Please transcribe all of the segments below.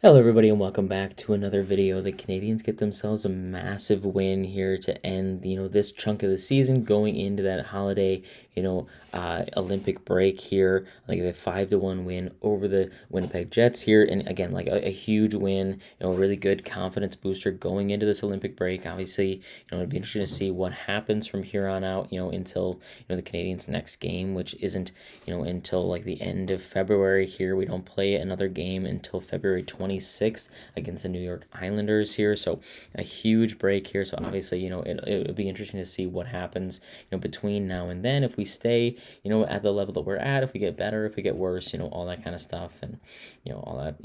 Hello everybody and welcome back to another video. The Canadians get themselves a massive win here to end, this chunk of the season going into that holiday, Olympic break here. Like a 5-1 win over the Winnipeg Jets here. And again, like a huge win, a really good confidence booster going into this Olympic break. Obviously, it'd be interesting to see what happens from here on out, until, the Canadians' next game, which isn't, until like the end of February here. We don't play another game until February 26th against the New York Islanders here. So a huge break here. So obviously, it'll be interesting to see what happens, between now and then. If we stay, at the level that we're at, if we get better, if we get worse, all that kind of stuff. And, all that,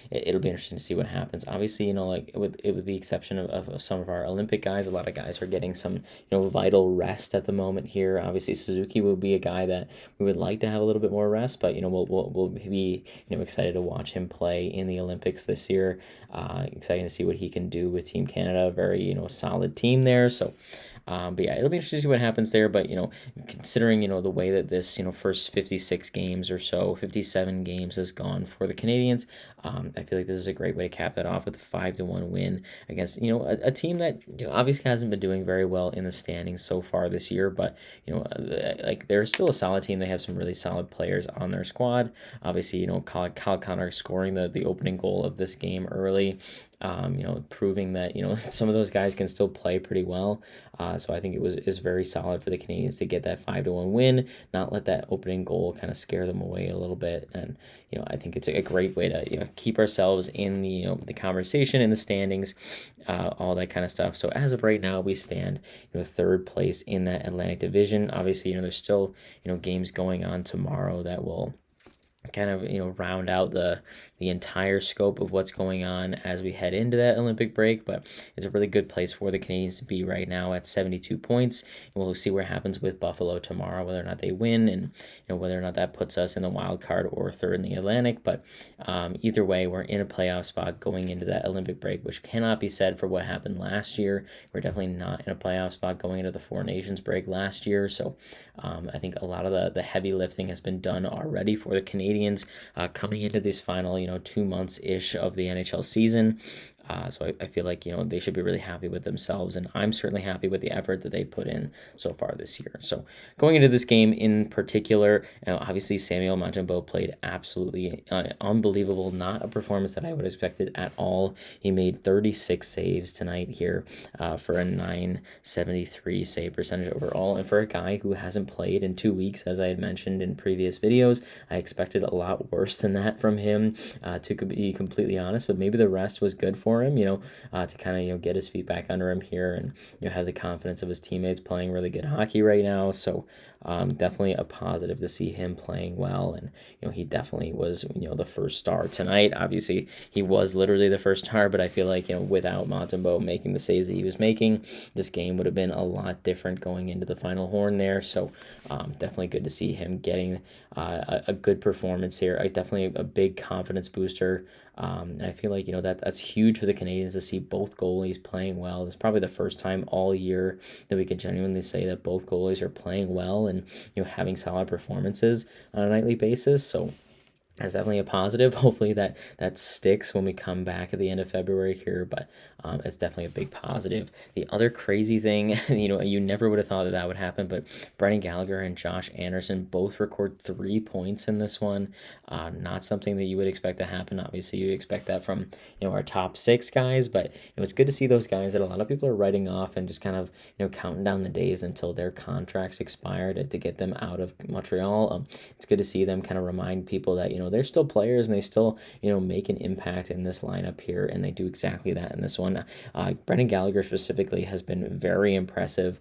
it'll be interesting to see what happens. Obviously, like with the exception of some of our Olympic guys, a lot of guys are getting some, vital rest at the moment here. Obviously, Suzuki will be a guy that we would like to have a little bit more rest, but, we'll be, excited to watch him play in the Olympics this year. Exciting to see what he can do with Team Canada. Very, solid team there. So, but yeah, it'll be interesting to see what happens there. But, considering, the way that this, first 56 games or so, 57 games has gone for the Canadians, I feel like this is a great way to cap that off with a 5-1 win against, a team that, obviously hasn't been doing very well in the standings so far this year. But, like they're still a solid team. They have some really solid players on their squad. Obviously, Kyle Connor scoring the opening goal of this game early, proving that, some of those guys can still play pretty well. So I think it was very solid for the Canadians to get that 5-1 win, not let that opening goal kind of scare them away a little bit. And, I think it's a great way to, keep ourselves in the conversation, in the standings, all that kind of stuff. So as of right now, we stand, third place in that Atlantic Division. Obviously, there's still, games going on tomorrow that will kind of round out the entire scope of what's going on as we head into that Olympic break. But it's a really good place for the Canadians to be right now at 72 points. And we'll see what happens with Buffalo tomorrow, whether or not they win, and whether or not that puts us in the wild card or third in the Atlantic. But either way, we're in a playoff spot going into that Olympic break, which cannot be said for what happened last year. We're definitely not in a playoff spot going into the Four Nations break last year. So I think a lot of the heavy lifting has been done already for the Canadians coming into this final, 2 months-ish of the NHL season. So I feel like, they should be really happy with themselves, and I'm certainly happy with the effort that they put in so far this year. So going into this game in particular, obviously Samuel Montembeault played absolutely unbelievable, not a performance that I would have expected at all. He made 36 saves tonight here for a 973 save percentage overall, and for a guy who hasn't played in 2 weeks, as I had mentioned in previous videos, I expected a lot worse than that from him, to be completely honest, but maybe the rest was good for him, to kind of, get his feet back under him here and, have the confidence of his teammates playing really good hockey right now. So definitely a positive to see him playing well. And, he definitely was, the first star tonight. Obviously, he was literally the first star, but I feel like, without Montembeault making the saves that he was making, this game would have been a lot different going into the final horn there. So definitely good to see him getting a good performance here. Definitely a big confidence booster. And I feel like, that's huge for the Canadians to see both goalies playing well. It's probably the first time all year that we can genuinely say that both goalies are playing well and, having solid performances on a nightly basis. So that's definitely a positive. Hopefully that sticks when we come back at the end of February here, but it's definitely a big positive. The other crazy thing, you never would have thought that would happen, but Brendan Gallagher and Josh Anderson both record 3 points in this one. Not something that you would expect to happen. Obviously, you expect that from our top 6 guys, but it's good to see those guys that a lot of people are writing off and just kind of counting down the days until their contracts expired to get them out of Montreal. It's good to see them kind of remind people that they're still players and they still make an impact in this lineup here, and they do exactly that in this one. Brendan Gallagher specifically has been very impressive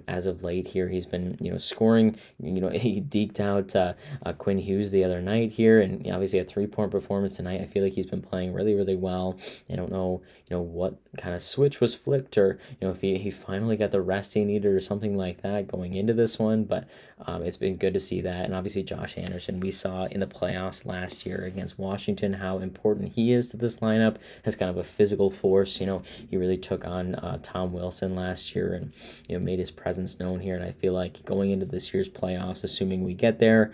as of late here. He's been scoring. He deked out Quinn Hughes the other night here, and obviously a 3-point performance tonight. I feel like he's been playing really, really well. I don't know what kind of switch was flipped, or if he finally got the rest he needed or something like that going into this one, but it's been good to see that. And obviously Josh Anderson, we saw in the playoffs playoffs last year against Washington, how important he is to this lineup as kind of a physical force. He really took on Tom Wilson last year and, made his presence known here. And I feel like going into this year's playoffs, assuming we get there,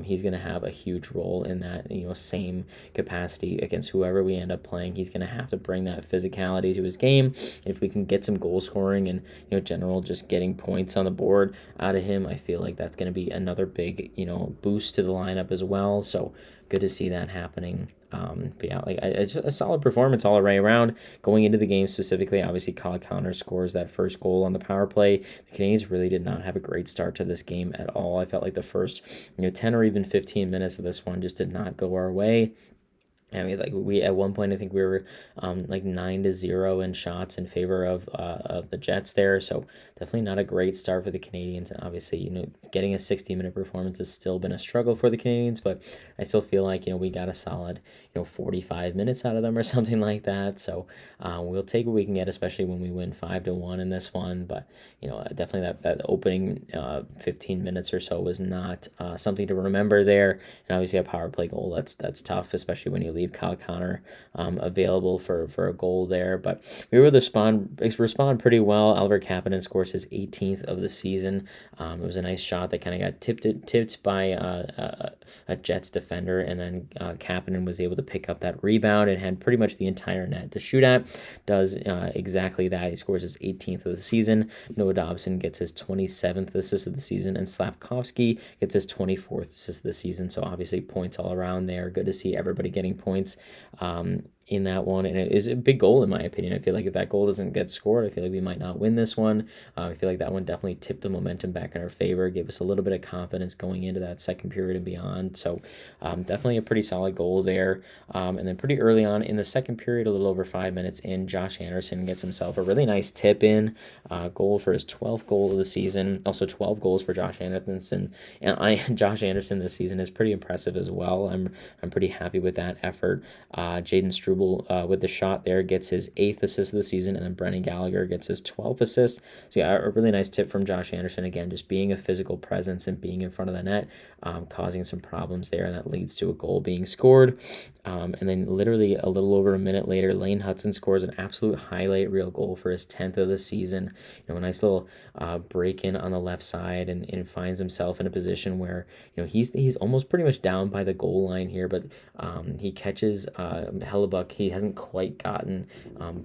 he's going to have a huge role in that, same capacity against whoever we end up playing. He's going to have to bring that physicality to his game. If we can get some goal scoring and, general just getting points on the board out of him, I feel like that's going to be another big, boost to the lineup as well. So good to see that happening. But yeah, it's a solid performance all the way around. Going into the game specifically, obviously Kyle Connor scores that first goal on the power play. The Canadiens really did not have a great start to this game at all. I felt like the first 10 or even 15 minutes of this one just did not go our way. I mean, we at one point I think we were 9-0 in shots in favor of the Jets there, so definitely not a great start for the Canadiens. And obviously, getting a 60-minute performance has still been a struggle for the Canadiens, but I still feel like we got a solid 45 minutes out of them or something like that. So we'll take what we can get, especially when we win 5-1 in this one. But definitely that opening 15 minutes or so was not something to remember there. And obviously a power play goal that's tough, especially when you leave Kyle Connor available for a goal there. But we were able to respond pretty well. Oliver Kapanen scores his 18th of the season. It was a nice shot that kind of got tipped by a Jets defender, and then Kapanen was able to pick up that rebound and had pretty much the entire net to shoot at. Does exactly that. He scores his 18th of the season. Noah Dobson gets his 27th assist of the season, and Slavkovsky gets his 24th assist of the season. So obviously points all around there. Good to see everybody getting points in that one, and it is a big goal in my opinion. I feel like if that goal doesn't get scored, I feel like we might not win this one. I feel like that one definitely tipped the momentum back in our favor, gave us a little bit of confidence going into that second period and beyond. So definitely a pretty solid goal there. And then pretty early on in the second period, a little over 5 minutes in, Josh Anderson gets himself a really nice tip in goal for his 12th goal of the season. Also 12 goals for Josh Anderson, and Josh Anderson this season is pretty impressive as well. I'm pretty happy with that effort. Jaden Struble with the shot there gets his 8th assist of the season, and then Brendan Gallagher gets his 12th assist. So yeah, a really nice tip from Josh Anderson, again, just being a physical presence and being in front of the net, causing some problems there, and that leads to a goal being scored. And then literally a little over a minute later, Lane Hudson scores an absolute highlight reel goal for his 10th of the season. A nice little break in on the left side, and finds himself in a position where he's almost pretty much down by the goal line here, but he catches Hellebuck. He hasn't quite gotten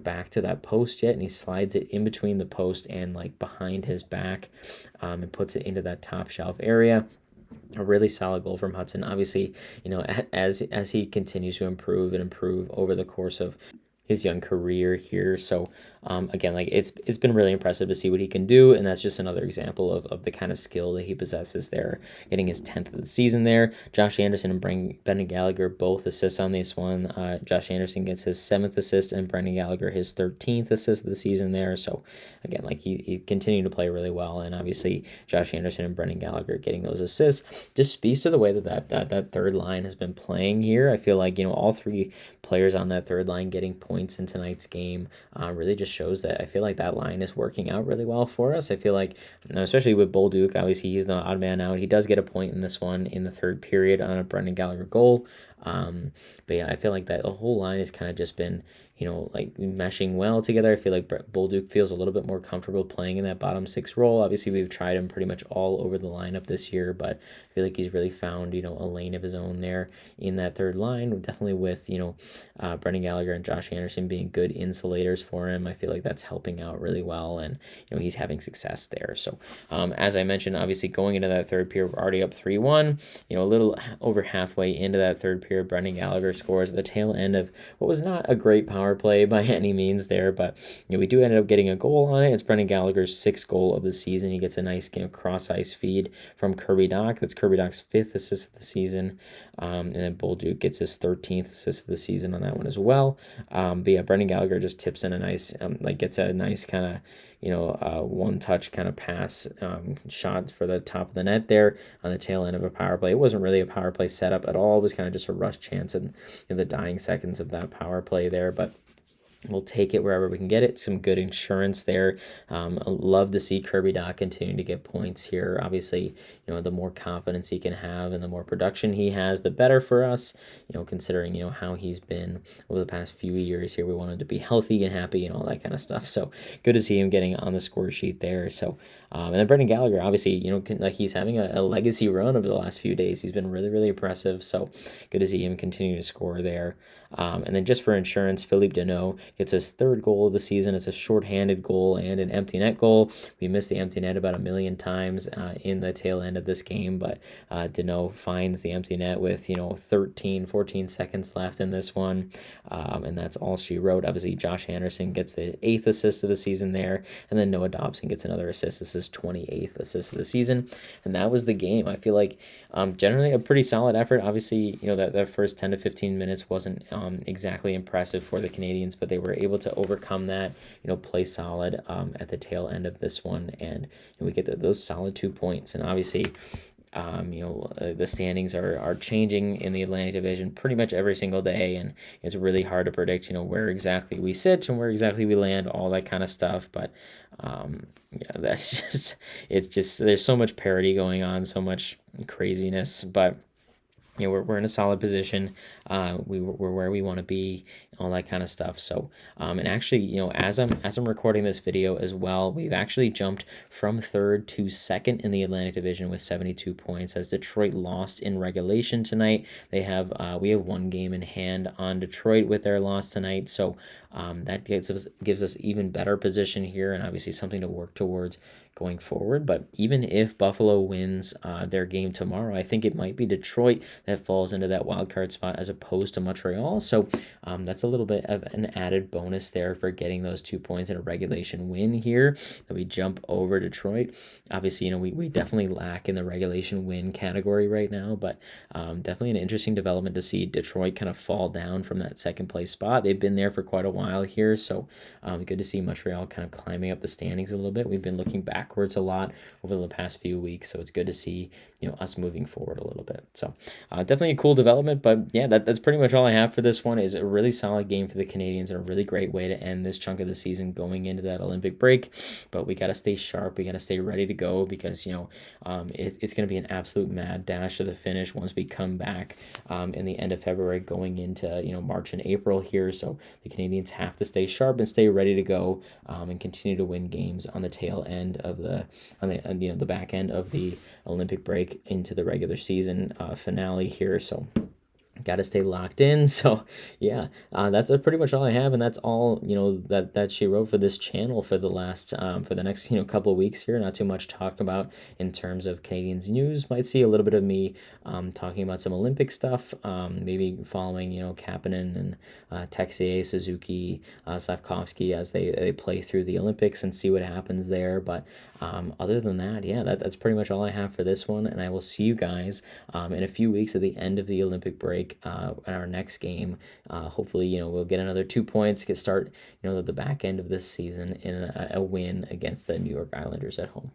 back to that post yet, and he slides it in between the post and behind his back, and puts it into that top shelf area. A really solid goal from Hudson. Obviously, as he continues to improve over the course of his young career here. So again, it's been really impressive to see what he can do, and that's just another example of the kind of skill that he possesses there, getting his 10th of the season there. Josh Anderson and Brendan Gallagher both assists on this one. Josh Anderson gets his 7th assist, and Brendan Gallagher his 13th assist of the season there. So again, he continued to play really well, and obviously Josh Anderson and Brendan Gallagher getting those assists just speaks to the way that third line has been playing here. I feel like all three players on that third line getting points in tonight's game really just shows that I feel like that line is working out really well for us. I feel like, especially with Bolduc, obviously he's the odd man out. He does get a point in this one in the third period on a Brendan Gallagher goal. But yeah, I feel like that the whole line has kind of just been, meshing well together. I feel like Bolduc feels a little bit more comfortable playing in that bottom six role. Obviously, we've tried him pretty much all over the lineup this year, but I feel like he's really found, a lane of his own there in that third line. Definitely with, Brendan Gallagher and Josh Anderson being good insulators for him. I feel like that's helping out really well, and, he's having success there. So, as I mentioned, obviously going into that third period, we're already up 3-1, a little over halfway into that third period, Brendan Gallagher scores at the tail end of what was not a great power play by any means there, but we do end up getting a goal on it. It's Brendan Gallagher's 6th goal of the season. He gets a nice cross ice feed from Kirby Dach. That's Kirby Dach's 5th assist of the season, and then Bolduc gets his 13th assist of the season on that one as well. But yeah, Brendan Gallagher just tips in a nice gets a nice kind of one touch kind of pass shot for the top of the net there on the tail end of a power play. It wasn't really a power play setup at all. It was kind of just a rush chance in the dying seconds of that power play there, but We'll take it wherever we can get it. Some good insurance there. I love to see Kirby Dach continue to get points here. Obviously, the more confidence he can have and the more production he has, the better for us. Considering how he's been over the past few years here, we want him to be healthy and happy and all that kind of stuff. So good to see him getting on the score sheet there. So and then Brendan Gallagher, obviously, he's having a legacy run over the last few days. He's been really, really impressive. So good to see him continue to score there. And then just for insurance, Philippe Deneau gets his third goal of the season. It's a shorthanded goal and an empty net goal. We missed the empty net about 1,000,000 times in the tail end of this game, but Deneau finds the empty net with 13, 14 seconds left in this one, and that's all she wrote. Obviously, Josh Anderson gets the 8th assist of the season there, and then Noah Dobson gets another assist. This is 28th assist of the season, and that was the game. I feel like generally a pretty solid effort. Obviously, that first 10 to 15 minutes wasn't exactly impressive for the Canadians, but they were able to overcome that, play solid at the tail end of this one, and we get those solid 2 points. And obviously, the standings are changing in the Atlantic Division pretty much every single day, and it's really hard to predict, where exactly we sit and where exactly we land, all that kind of stuff. But that's just there's so much parity going on, so much craziness, but we're in a solid position. We're where we want to be, all that kind of stuff. So, and actually, as I'm recording this video as well, we've actually jumped from 3rd to 2nd in the Atlantic Division with 72 points. As Detroit lost in regulation tonight, we have 1 game in hand on Detroit with their loss tonight. So, that gives us even better position here, and obviously something to work towards going forward. But even if Buffalo wins their game tomorrow, I think it might be Detroit that falls into that wild card spot as opposed to Montreal. So that's a little bit of an added bonus there for getting those 2 points in a regulation win here, that we jump over Detroit. Obviously, we definitely lack in the regulation win category right now, but definitely an interesting development to see Detroit kind of fall down from that 2nd place spot. They've been there for quite a while here, so good to see Montreal kind of climbing up the standings a little bit. We've been looking backwards a lot over the past few weeks, so it's good to see us moving forward a little bit. So definitely a cool development. But yeah, that's pretty much all I have for this one. Is a really solid game for the Canadians and a really great way to end this chunk of the season going into that Olympic break. But we got to stay sharp. We got to stay ready to go, because it's going to be an absolute mad dash to the finish once we come back in the end of February, going into March and April here. So the Canadians have to stay sharp and stay ready to go and continue to win games on the tail end of the back end of the Olympic break into the regular season finale here. So got to stay locked in. So yeah, that's pretty much all I have, and that's all that she wrote for this channel for the last for the next couple of weeks here. Not too much to talk about in terms of Canadians news. Might see a little bit of me talking about some Olympic stuff, maybe following Kapanen and Texier, Suzuki, Slavkovsky as they play through the Olympics and see what happens there. But other than that, yeah, that's pretty much all I have for this one, and I will see you guys in a few weeks at the end of the Olympic break in our next game. Hopefully, we'll get another 2 points, start the back end of this season in a win against the New York Islanders at home.